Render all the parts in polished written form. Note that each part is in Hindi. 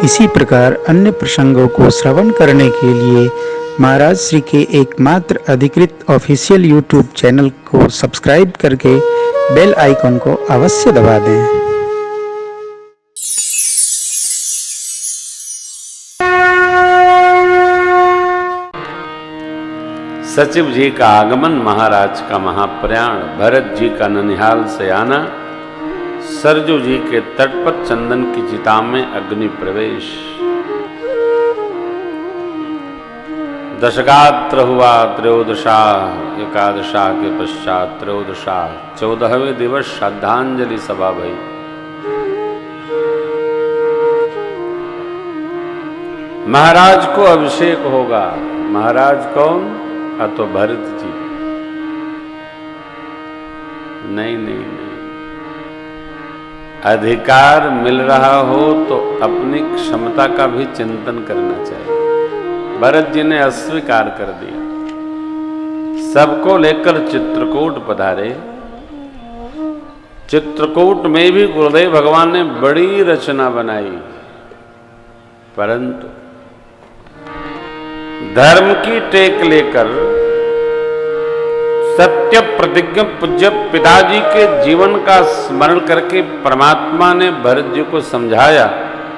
इसी प्रकार अन्य प्रसंगों को श्रवण करने के लिए महाराज श्री के एकमात्र अधिकृत ऑफिशियल यूट्यूब चैनल को सब्सक्राइब करके बेल आइकन को अवश्य दबा दें। सचिव जी का आगमन, महाराज का महाप्रयाण, भरत जी का ननिहाल से आना, सरजू जी के तट पर चंदन की चिता में अग्नि प्रवेश। दशगात्र हुआ त्रयोदशा, एकादशा के पश्चात त्रयोदशा, 14वें दिवस श्रद्धांजलि सभा भई। महाराज को अभिषेक होगा। महाराज कौन? तो भरत जी। नहीं नहीं नहीं, अधिकार मिल रहा हो तो अपनी क्षमता का भी चिंतन करना चाहिए। भरत जी ने अस्वीकार कर दिया। सबको लेकर चित्रकूट पधारे। चित्रकूट में भी गुरुदेव भगवान ने बड़ी रचना बनाई, परंतु धर्म की टेक लेकर सत्य प्रतिज्ञ पूज्य पिताजी के जीवन का स्मरण करके परमात्मा ने भरत जी को समझाया,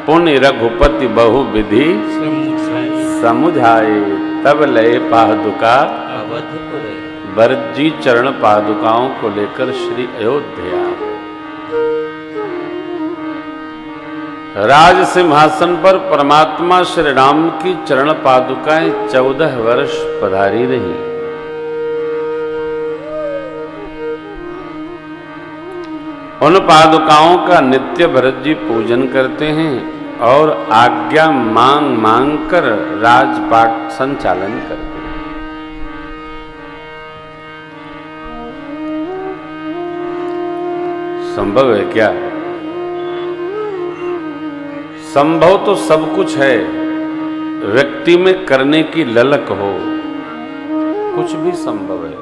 पुण्य रघुपति बहु विधि समुझाए, तब लय पादुका भरत जी चरण पादुकाओं को लेकर श्री अयोध्या। राज सिंहासन पर परमात्मा श्री राम की चरण पादुकाएं 14 वर्ष पधारी रही। उन पादुकाओं का नित्य भरत जी पूजन करते हैं और आज्ञा मांग मांग कर राजपाट संचालन करते हैं। संभव है क्या? संभव तो सब कुछ है, व्यक्ति में करने की ललक हो, कुछ भी संभव है।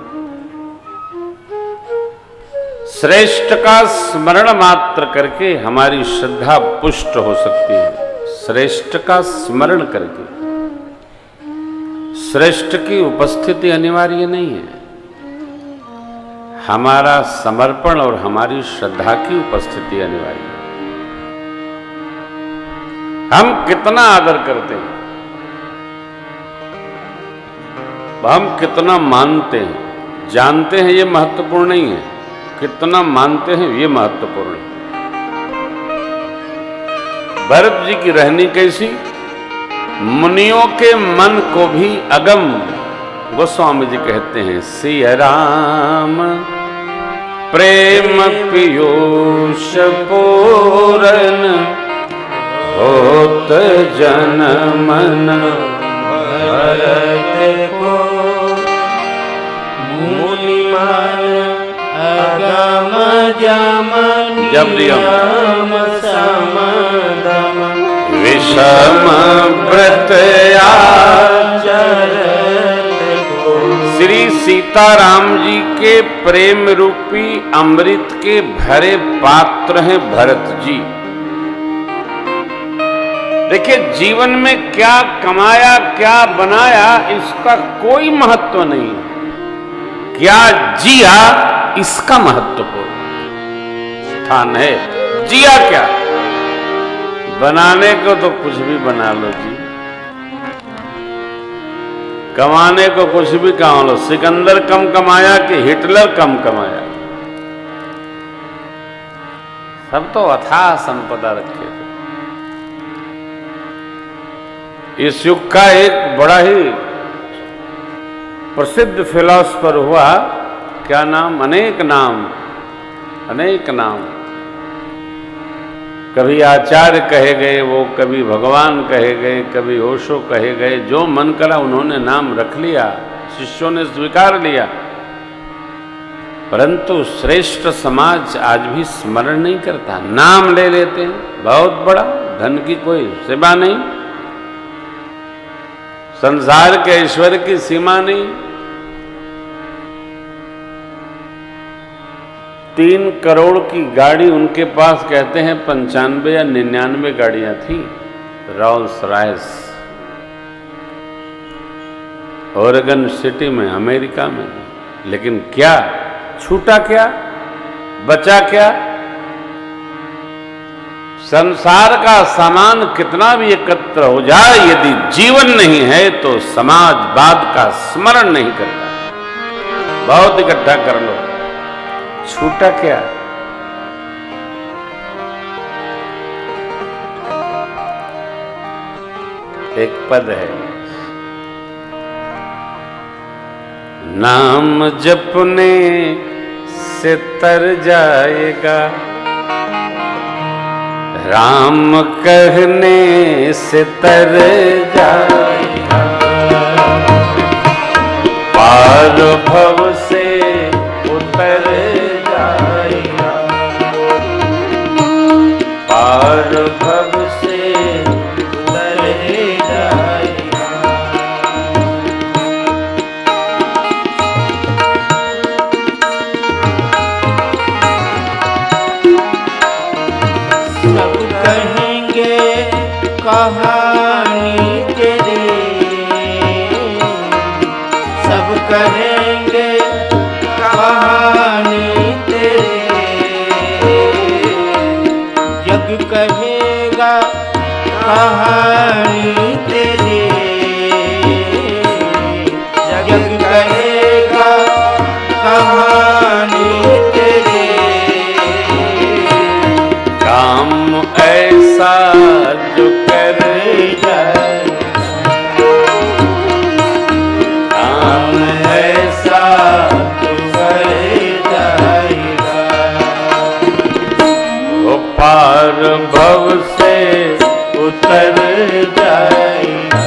श्रेष्ठ का स्मरण मात्र करके हमारी श्रद्धा पुष्ट हो सकती है। श्रेष्ठ का स्मरण करके, श्रेष्ठ की उपस्थिति अनिवार्य नहीं है, हमारा समर्पण और हमारी श्रद्धा की उपस्थिति अनिवार्य है। हम कितना आदर करते हैं, हम कितना मानते हैं, जानते हैं ये महत्वपूर्ण नहीं है, कितना मानते हैं ये महत्वपूर्ण है। भरत जी की रहनी कैसी? मुनियों के मन को भी अगम। गोस्वामी जी कहते हैं, सिया राम प्रेम पीयूष पूरन होत जन मन भरत को, मुनि मान अगम जम नियम समदम, विषम व्रत आचरत को। श्री सीताराम जी के प्रेम रूपी अमृत के भरे पात्र हैं भरत जी। देखिए, जीवन में क्या कमाया, क्या बनाया, इसका कोई महत्व नहीं है। क्या जिया, इसका महत्वपूर्ण स्थान है। जिया क्या? बनाने को तो कुछ भी बना लो जी, कमाने को कुछ भी कमा लो। सिकंदर कम कमाया कि हिटलर कम कमाया? सब तो अथाह संपदा रखे थे। इस युग का एक बड़ा ही प्रसिद्ध फिलॉसफर हुआ, क्या नाम? अनेक नाम, अनेक नाम। कभी आचार्य कहे गए वो, कभी भगवान कहे गए, कभी ओशो कहे गए। जो मन करा उन्होंने नाम रख लिया, शिष्यों ने स्वीकार लिया, परंतु श्रेष्ठ समाज आज भी स्मरण नहीं करता। नाम ले लेते हैं, बहुत बड़ा, धन की कोई सीमा नहीं, संसार के ऐश्वर्य की सीमा नहीं। 3 करोड़ की गाड़ी उनके पास कहते हैं 95 या 99 गाड़ियां थी। रोल्स रॉयस, ओरेगन सिटी में, अमेरिका में। लेकिन क्या छूटा, क्या बचा, क्या? संसार का सामान कितना भी एकत्र हो जाए, यदि जीवन नहीं है तो समाजवाद का स्मरण नहीं करता। बहुत इकट्ठा कर लो, छूटा क्या? एक पद है, नाम जपने से तर जाएगा, राम कहने से तर जाएगा, पार भव से उतर जाएगा, पार भव से उतर जाएगा। सब कहेंगे कहानी तेरी, सब कहेंगे कहानी तेरी, जग कहेगा कहानी तेरी, जग कहेगा कहानी तेरी। काम ऐसा जो कर जाए, काम ऐसा जो कर जाएगा, वो पार भव से उतर जाएगा,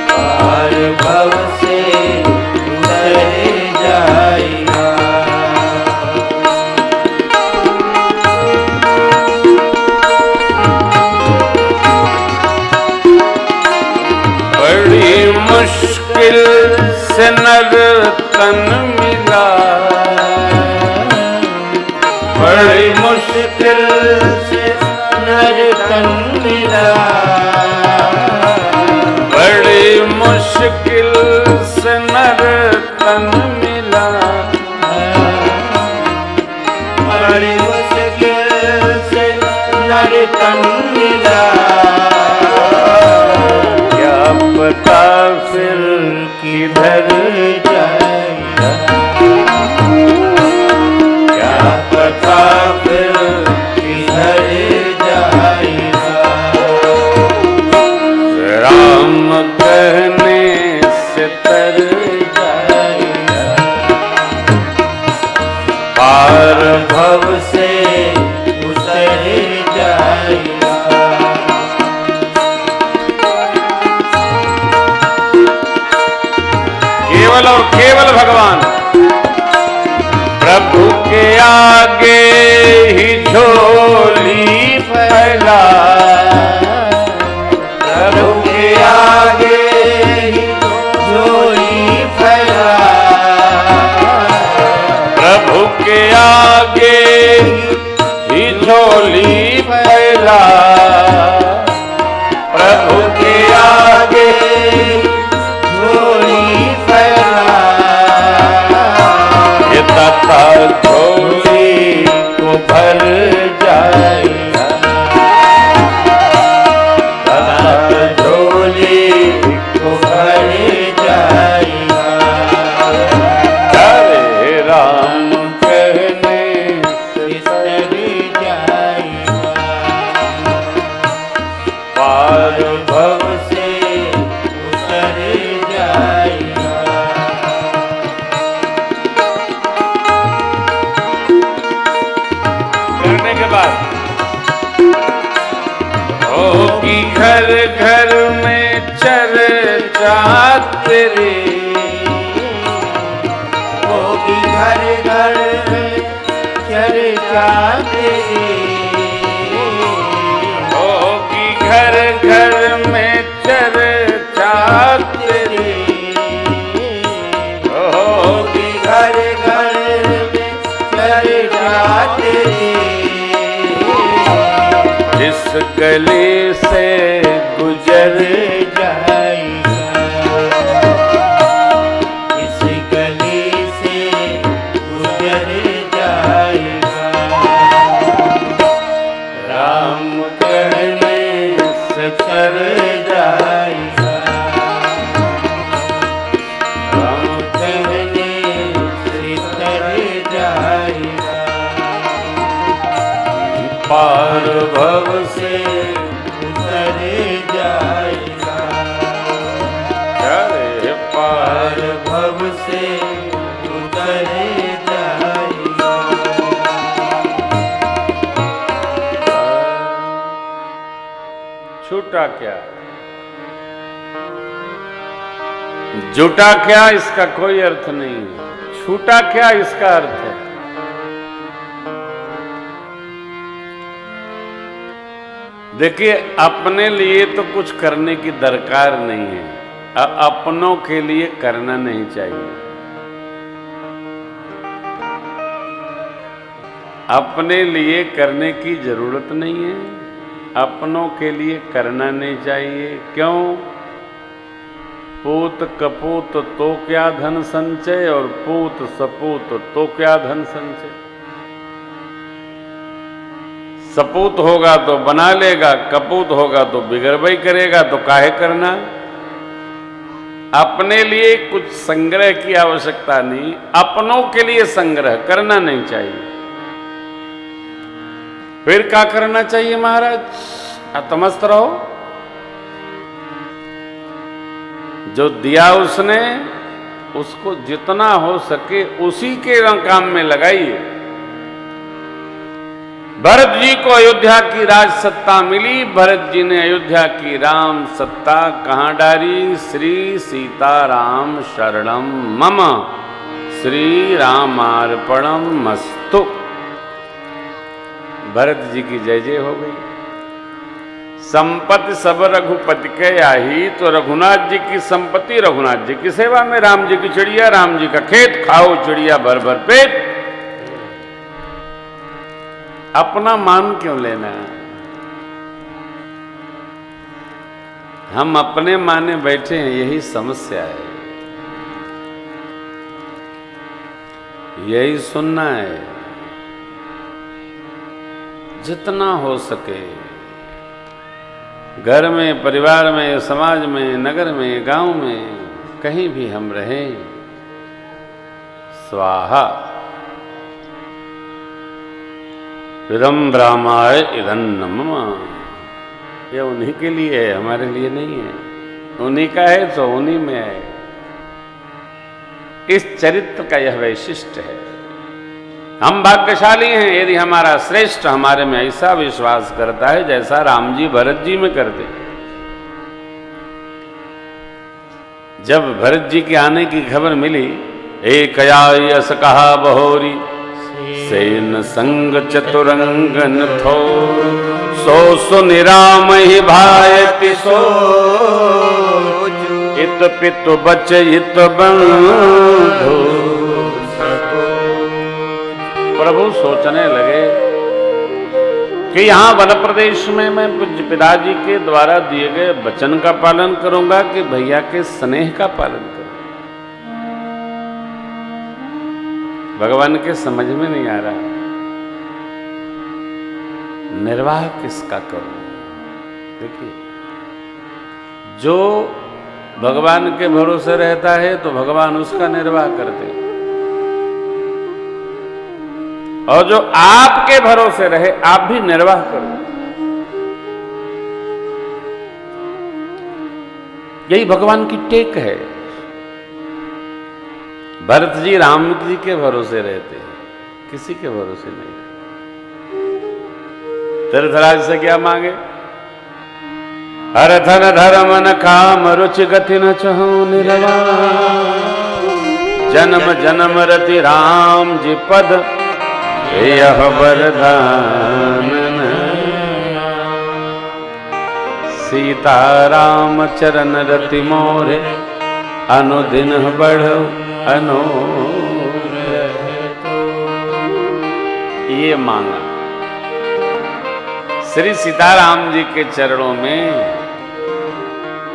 पार भव से उतर जाएगा। बड़ी मुश्किल से नर तन मिला, बड़ी मुश्किल से नर तन मिला, बड़ी मुश्किल से नर तन मिला, बड़ी मुश्किल से नर तन मिला। क्या पता फिर किधर जाएगा, क्या पता फिर किधर जाएगा। राम कहने से तर जाएगा, पार भव से उतर जाएगा। केवल और केवल भगवान, प्रभु के आगे ही झोली फैला, प्रभु के आगे ही झोली फैला, प्रभु के आगे ही झोली फैला, प्रभु के आगे झोली फैला। ये दाता झोली को भर जाएगा, दाता झोली को भर जाएगा। हरे राम कहने से उतर जाएगा, पार भव से उतर जाएगा। करने के बाद होगी घर घर में चर्चा तेरी, होगी घर घर में चर्चा तेरी, होगी घर घर में चर्चा तेरी, होगी घर घर में चर्चा तेरी। जिस गली से गुजर जाएगा, इस गली से गुजर जाएगा। राम कहने से तर जाएगा, राम कहने से तर जाएगा। पार भव से उतर जाएगा, अरे पार भव से उतर जाएगा। छूटा क्या जुटा क्या, इसका कोई अर्थ नहीं है। छूटा क्या इसका अर्थ है। देखिए, अपने लिए तो कुछ करने की दरकार नहीं है, अपनों के लिए करना नहीं चाहिए। अपने लिए करने की जरूरत नहीं है, अपनों के लिए करना नहीं चाहिए। क्यों? पूत कपूत तो क्या धन संचय, और पूत सपूत तो क्या धन संचय। सपूत होगा तो बना लेगा, कपूत होगा तो बिगड़बई करेगा, तो काहे करना। अपने लिए कुछ संग्रह की आवश्यकता नहीं, अपनों के लिए संग्रह करना नहीं चाहिए। फिर क्या करना चाहिए महाराज? अतमस्त रहो। जो दिया उसने, उसको जितना हो सके उसी के काम में लगाइए। भरत जी को अयोध्या की राज सत्ता मिली, भरत जी ने अयोध्या की राम सत्ता कहां डाली? श्री सीताराम शरणम मम, श्री रामार्पणम मस्तु। भरत जी की जय जय हो गई। संपत्ति सब रघुपति के आई, तो रघुनाथ जी की संपत्ति रघुनाथ जी की सेवा में, राम जी की चिड़िया राम जी का खेत, खाओ चिड़िया भर भर पेट। अपना मान क्यों लेना? हम अपने माने बैठे हैं, यही समस्या है। यही सुनना है। जितना हो सके घर में, परिवार में, समाज में, नगर में, गांव में, कहीं भी हम रहें, स्वाहा। इदं ब्राह्माय इदन्न मम। ये उन्हीं के लिए है, हमारे लिए नहीं है। उन्हीं का है तो उन्हीं में है। इस चरित्र का यह वैशिष्ट्य है। हम भाग्यशाली हैं यदि हमारा श्रेष्ठ हमारे में ऐसा विश्वास करता है जैसा राम जी भरत जी में करते। जब भरत जी के आने की खबर मिली, एक यस कहा बहोरी, सेन संग चतुरंगन थोर, सो सुनि राम ही भायति सो, इत पितु बच इत बंधु। प्रभु सोचने लगे कि यहाँ वन प्रदेश में मैं पूज्य पिताजी के द्वारा दिए गए वचन का पालन करूंगा कि भैया के स्नेह का पालन करूंगा। भगवान के समझ में नहीं आ रहा, निर्वाह किसका करूं। देखिए, जो भगवान के भरोसे रहता है तो भगवान उसका निर्वाह करते हैं, और जो आपके भरोसे रहे आप भी निर्वाह करो। यही भगवान की टेक है। भरत जी राम जी के भरोसे रहते हैं, किसी के भरोसे नहीं। तीर्थराज से क्या मांगे? हर धन धर्म न काम रुचि गति न चहु निर्वाह, जन्म जन्म रति राम जी पद यह वरदान। सीताराम चरण रति मोरे, अनुदिन बढ़ो अनोरह। ये मांगा। श्री सीताराम जी के चरणों में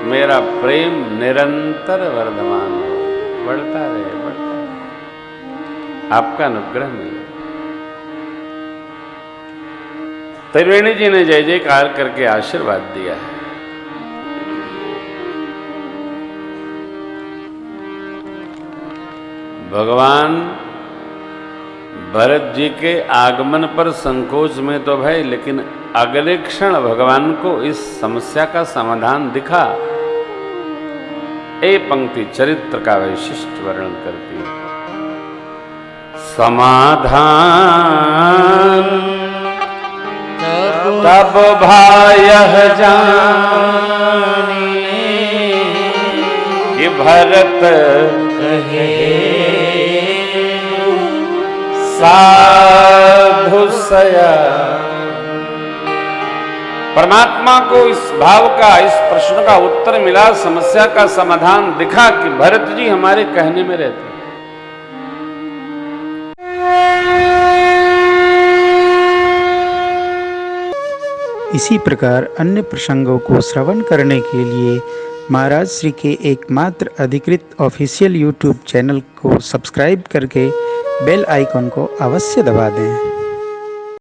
मेरा प्रेम निरंतर वर्धमान हो, बढ़ता रहे, आपका अनुग्रह मिले। त्रिवेणी जी ने जय जयकार करके आशीर्वाद दिया है। भगवान भरत जी के आगमन पर संकोच में तो भय, लेकिन अगले क्षण भगवान को इस समस्या का समाधान दिखा। ये पंक्ति चरित्र का वैशिष्ट वर्णन करती है। समाधान तब भायः जानी कि भरत कहे साधु सया। परमात्मा को इस भाव का, इस प्रश्न का उत्तर मिला, समस्या का समाधान दिखा कि भरत जी हमारे कहने में रहते। इसी प्रकार अन्य प्रसंगों को श्रवण करने के लिए महाराज श्री के एकमात्र अधिकृत ऑफिशियल यूट्यूब चैनल को सब्सक्राइब करके बेल आइकन को अवश्य दबा दें।